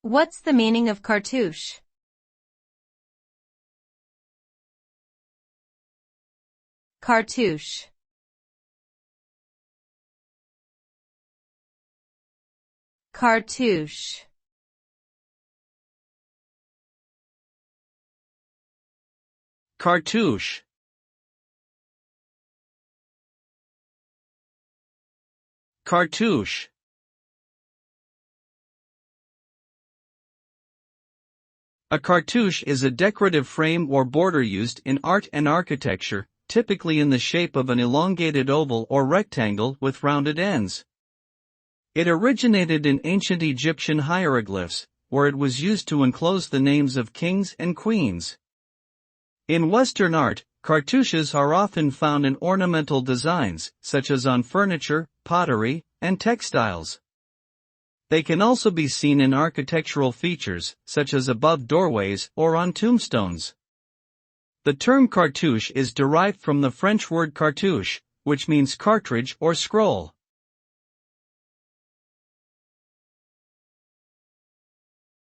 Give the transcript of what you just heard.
What's the meaning of cartouche? Cartouche. Cartouche. Cartouche. Cartouche. A cartouche is a decorative frame or border used in art and architecture, typically in the shape of an elongated oval or rectangle with rounded ends. It originated in ancient Egyptian hieroglyphs, where it was used to enclose the names of kings and queens. In Western art, cartouches are often found in ornamental designs, such as on furniture, pottery, and textiles. They can also be seen in architectural features, such as above doorways or on tombstones. The term cartouche is derived from the French word cartouche, which means cartridge or scroll.